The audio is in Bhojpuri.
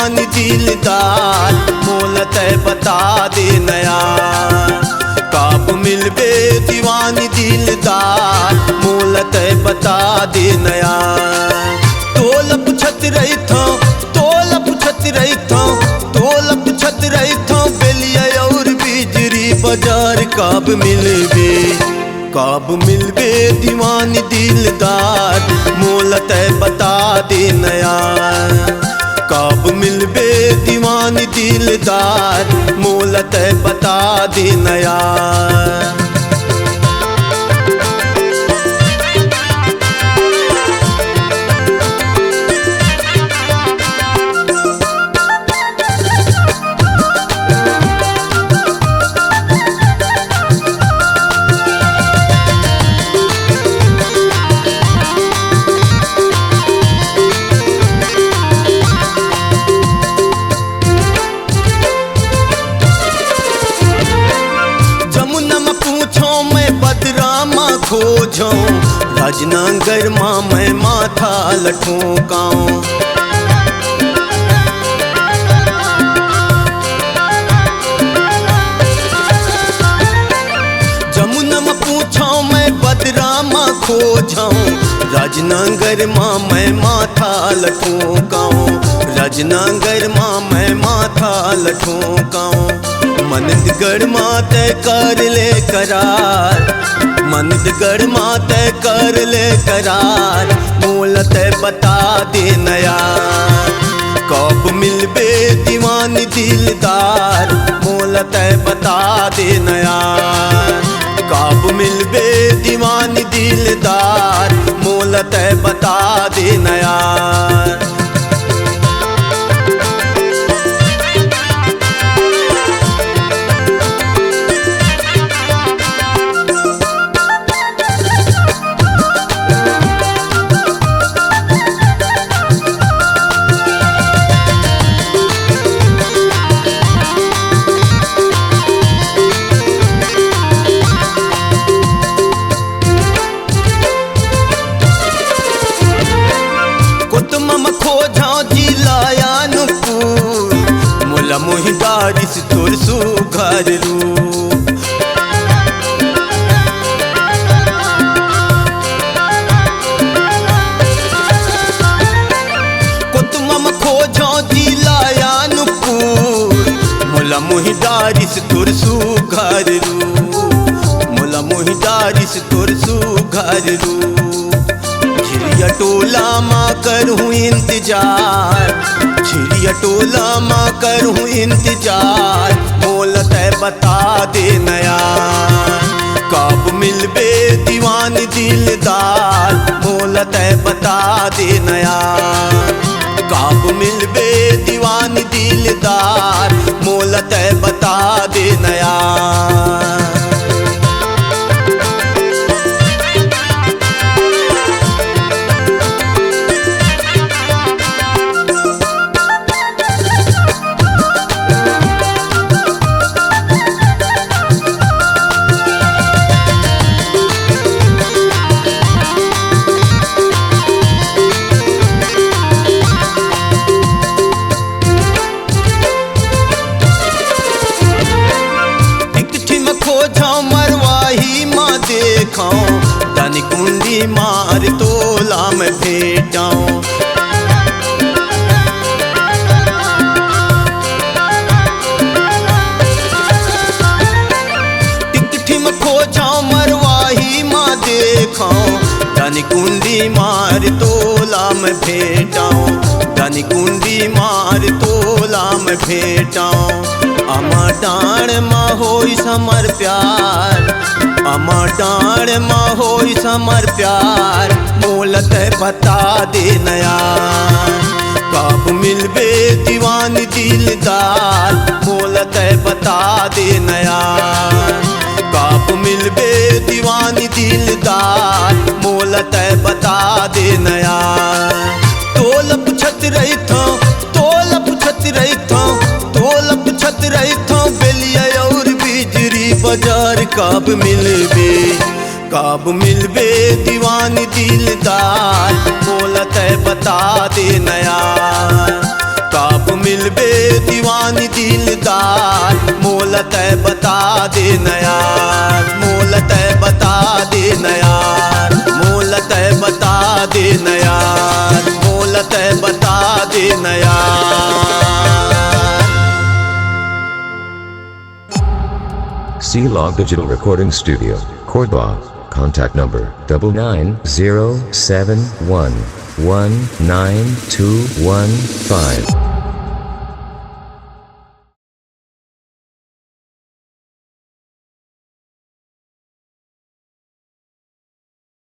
दीवानी दिलदार मोलत बता दे नया। कब मिलबे दीवानी दिलदार मोलत बता दे नया। तोल पुछत रही था तोल पुछत रही था तोल पुछत रही था बेलिया और बिजरी बाजार कब मिलबे। कब मिलबे दीवानी दिलदार मोलत बता दे नया। कब मिलबे दीवानी दिलदार मोलत बता दे नया। खोजो राजनगर माँ मैं माथा लठोकाऊं। जमुना में पूछो मैं बदरा माँ खोजाऊं। राजनगर माँ मैं माथा लठोकाऊं। राजनगर माँ मैं माथा लठोकाऊं। मनदगढ़ माते कर ले करार मनदगढ़ माते कर ले करार मोलत बता दे नया। कब मिलबे दीवानी दिलदार मोलत बता दे नया। कब मिलबे दीवानी दिलदार मोलत बता दे नया। मोहि बारिश तोर सुघर रूप। कोतमम खोजो जिलायानुपुर मोला मोहि बारिश तोर सुघर रूप। मोला मोहि बारिश तोर सुघर रूप। झिरिया टोला माँ करूँ इंतजार झिरिया टोला माँ करूँ इंतजार मोलत बता दे नया। कब मिलबे दीवानी दिलदार मोलत बता दे नया। कब मिलबे दीवानी दिलदार मोलत बता दे नया। दानी कुंडी मार तोला में भेटाऊं। टिकठी में खोजाऊं मरवाही माँ देखाऊं। दानी कुंडी मार तोला में भेटाऊं। दानी कुंडी मार तोला में भेटाऊं। अमा डाण माँ होई समर प्यार अमा डाण माँ होई समर प्यार मोलत बता दे नया। कब मिलबे दीवानी दिलदार मोलत बता दे नया। कब मिलबे दीवानी दिलदार मोलत बता दे नया। तोल पुछत रही था तोल पुछत रही था तोल पुछत रही था बेलिया और बिजरी बाजार कब मिलबे। कब मिलबे दीवानी दिलदार मोलत बता दे नया। काब मिलबे दीवानी दिलदार, मोलत बता दे नयार, मोलत बता दे नयार, मोलत बता दे नयार, मोलत बता दे नयार। C-Log Digital Recording Studio, Cordoba. Contact number 99071192115.